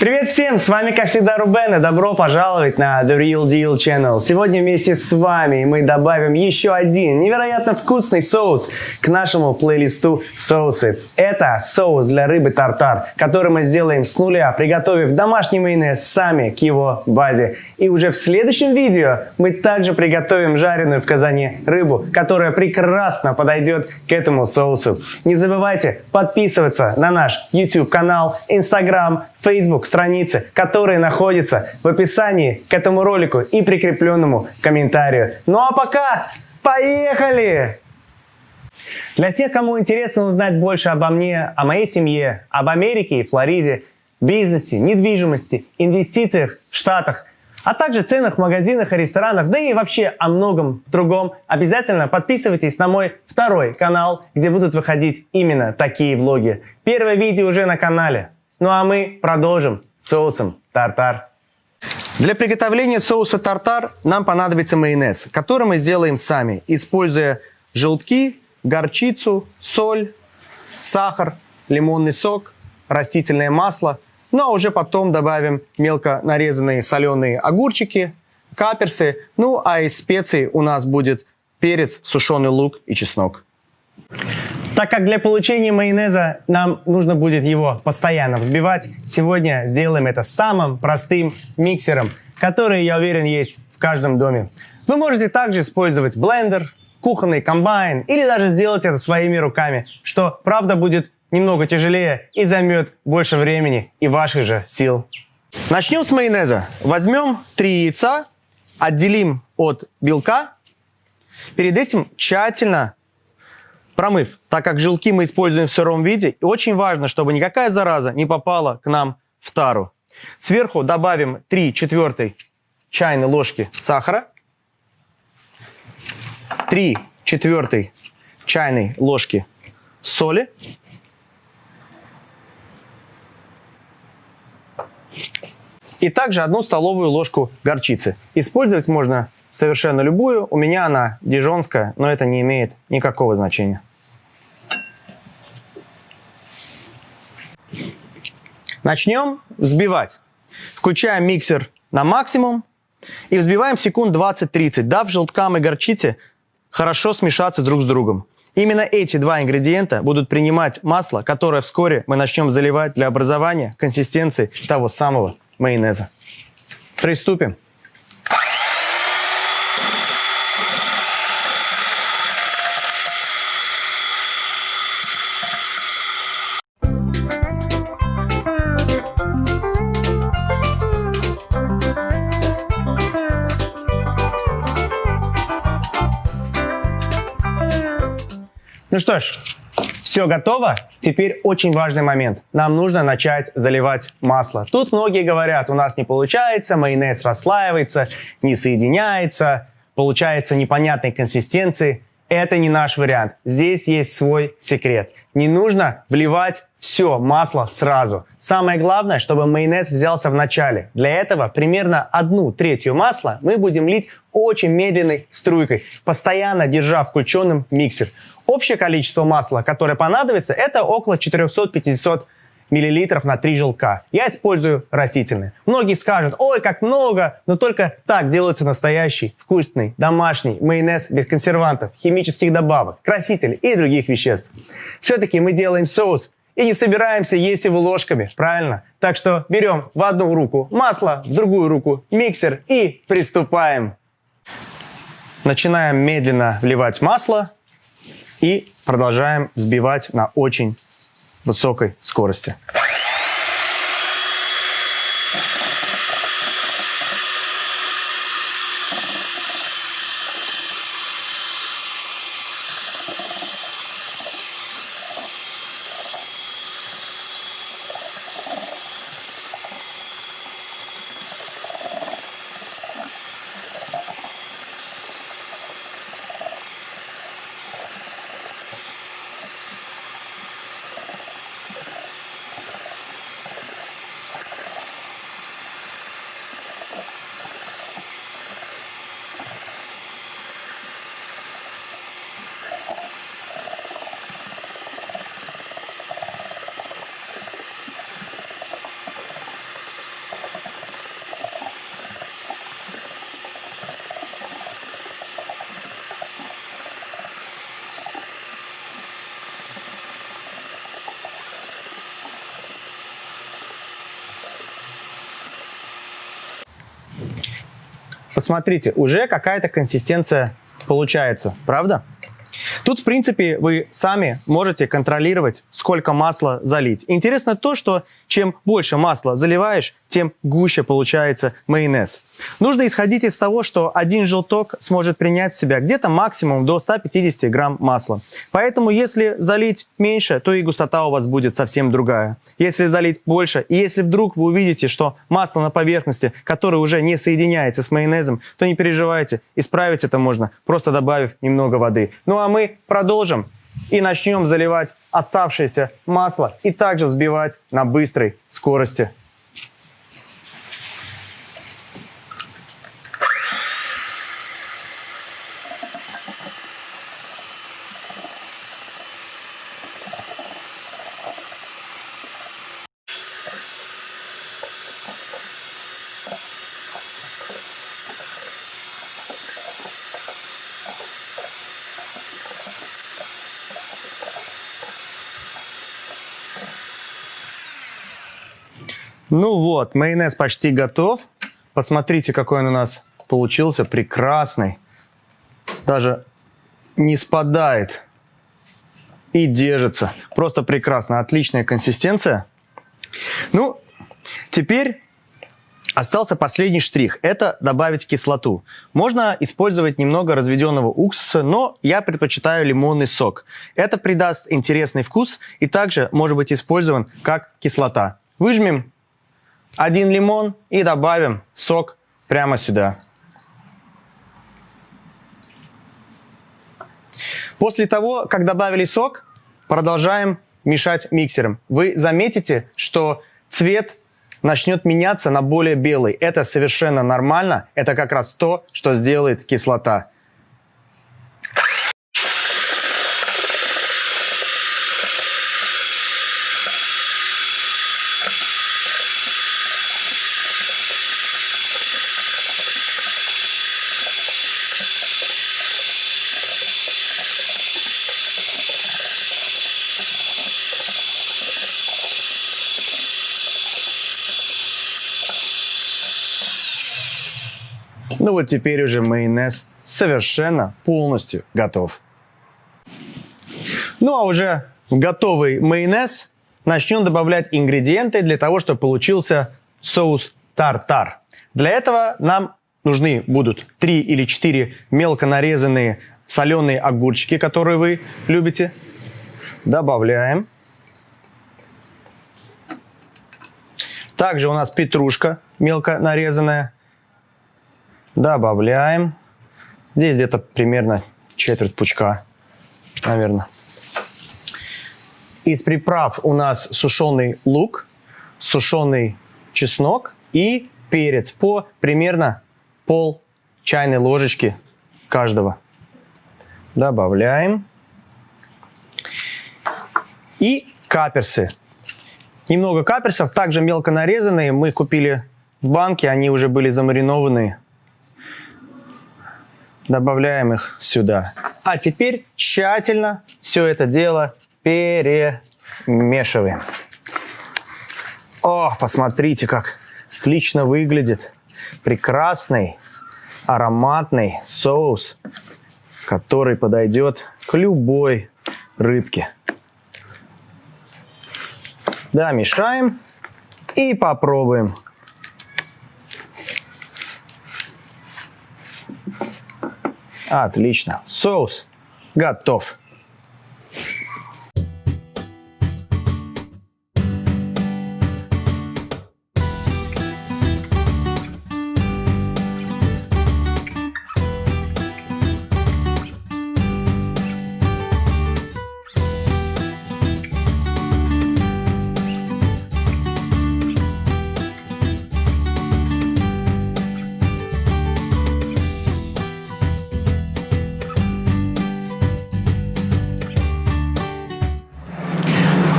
Привет всем, с вами как всегда Рубен и добро пожаловать на The Real Deal Channel. Сегодня вместе с вами мы добавим еще один невероятно вкусный соус к нашему плейлисту соусы. Это соус для рыбы тартар, который мы сделаем с нуля, приготовив домашний майонез сами к его базе. И уже в следующем видео мы также приготовим жареную в казане рыбу, которая прекрасно подойдет к этому соусу. Не забывайте подписываться на наш YouTube канал, Instagram, Facebook, страницы, которые находятся в описании к этому ролику и прикрепленному комментарию. Ну а пока, поехали! Для тех, кому интересно узнать больше обо мне, о моей семье, об Америке и Флориде, бизнесе, недвижимости, инвестициях в Штатах, а также ценах в магазинах и ресторанах, да и вообще о многом другом, обязательно подписывайтесь на мой второй канал, где будут выходить именно такие влоги. Первое видео уже на канале. Ну а мы продолжим соусом тартар. Для приготовления соуса тартар нам понадобится майонез, который мы сделаем сами, используя желтки, горчицу, соль, сахар, лимонный сок, растительное масло. Ну а уже потом добавим мелко нарезанные соленые огурчики, каперсы. Ну а из специй у нас будет перец, сушеный лук и чеснок. Так как для получения майонеза нам нужно будет его постоянно взбивать, сегодня сделаем это самым простым миксером, который, я уверен, есть в каждом доме. Вы можете также использовать блендер, кухонный комбайн или даже сделать это своими руками, что, правда, будет немного тяжелее и займет больше времени и ваших же сил. Начнем с майонеза. Возьмем 3 яйца, отделим от белка, перед этим тщательно промыв, так как желтки мы используем в сыром виде, и очень важно, чтобы никакая зараза не попала к нам в тару. Сверху добавим 3/4 чайной ложки сахара, 3/4 чайной ложки соли, и также 1 столовую ложку горчицы. Использовать можно совершенно любую. У меня она дижонская, но это не имеет никакого значения. Начнем взбивать. Включаем миксер на максимум и взбиваем секунд 20-30, дав желткам и горчице хорошо смешаться друг с другом. Именно эти два ингредиента будут принимать масло, которое вскоре мы начнем заливать для образования консистенции того самого майонеза. Приступим. Ну что ж, все готово. Теперь очень важный момент. Нам нужно начать заливать масло. Тут многие говорят, у нас не получается, майонез расслаивается, не соединяется, получается непонятной консистенции. Это не наш вариант. Здесь есть свой секрет. Не нужно вливать все масло сразу. Самое главное, чтобы майонез взялся в начале. Для этого примерно 1/3 масла мы будем лить очень медленной струйкой, постоянно держа включенным миксер. Общее количество масла, которое понадобится, это около 450 мл на 3 желтка. Я использую растительное. Многие скажут, ой, как много, но только так делается настоящий, вкусный, домашний майонез без консервантов, химических добавок, красителей и других веществ. Все-таки мы делаем соус и не собираемся есть его ложками, правильно? Так что берем в одну руку масло, в другую руку миксер и приступаем. Начинаем медленно вливать масло и продолжаем взбивать на очень высокой скорости. Посмотрите, уже какая-то консистенция получается, правда? Тут, в принципе, вы сами можете контролировать, сколько масла залить. Интересно то, что чем больше масла заливаешь, тем гуще получается майонез. Нужно исходить из того, что один желток сможет принять в себя где-то максимум до 150 грамм масла. Поэтому, если залить меньше, то и густота у вас будет совсем другая. Если залить больше, и если вдруг вы увидите, что масло на поверхности, которое уже не соединяется с майонезом, то не переживайте, исправить это можно, просто добавив немного воды. Ну а мы продолжим и начнем заливать оставшееся масло и также взбивать на быстрой скорости. Ну вот, майонез почти готов. Посмотрите, какой он у нас получился. Прекрасный. Даже не спадает. И держится. Просто прекрасно. Отличная консистенция. Ну, теперь остался последний штрих. Это добавить кислоту. Можно использовать немного разведенного уксуса, но я предпочитаю лимонный сок. Это придаст интересный вкус и также может быть использован как кислота. Выжмем 1 лимон и добавим сок прямо сюда. После того, как добавили сок, продолжаем мешать миксером. Вы заметите, что цвет начнет меняться на более белый. Это совершенно нормально. Это как раз то, что сделает кислота. Ну вот теперь уже майонез совершенно полностью готов. Ну а уже готовый майонез начнем добавлять ингредиенты для того, чтобы получился соус тартар. Для этого нам нужны будут 3 или 4 мелко нарезанные соленые огурчики, которые вы любите. Добавляем. Также у нас петрушка мелко нарезанная. Добавляем. Здесь где-то примерно четверть пучка, наверное. Из приправ у нас сушеный лук, сушеный чеснок и перец по примерно пол чайной ложечки каждого. Добавляем. И каперсы. Немного каперсов, также мелко нарезанные. Мы купили в банке, они уже были замаринованные. Добавляем их сюда. А теперь тщательно все это дело перемешиваем. О, посмотрите, как отлично выглядит. Прекрасный, ароматный соус, который подойдет к любой рыбке. Да, мешаем и попробуем. Отлично. Соус готов.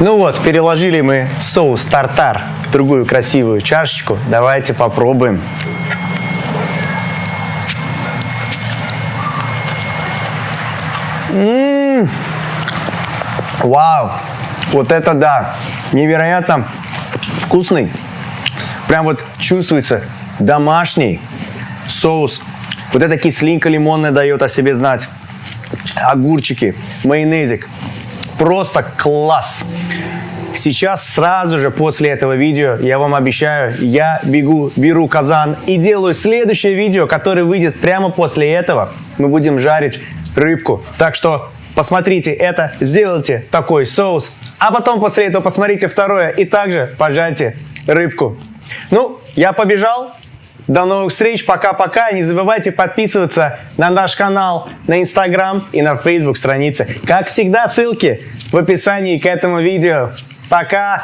Ну вот, переложили мы соус тартар в другую красивую чашечку. Давайте попробуем. Вау! Вот это да! Невероятно вкусный. Прям вот чувствуется домашний. соус. Вот эта кислинка лимонная дает о себе знать. Огурчики, майонезик. Просто класс. Сейчас, сразу же после этого видео, я вам обещаю, я беру казан и делаю следующее видео, которое выйдет прямо после этого. Мы будем жарить рыбку. Так что посмотрите это, сделайте такой соус, а потом после этого посмотрите второе и также пожарьте рыбку. Ну, я побежал. До новых встреч, пока-пока. Не забывайте подписываться на наш канал, на Instagram и на Facebook страницы. Как всегда, ссылки в описании к этому видео. Пока!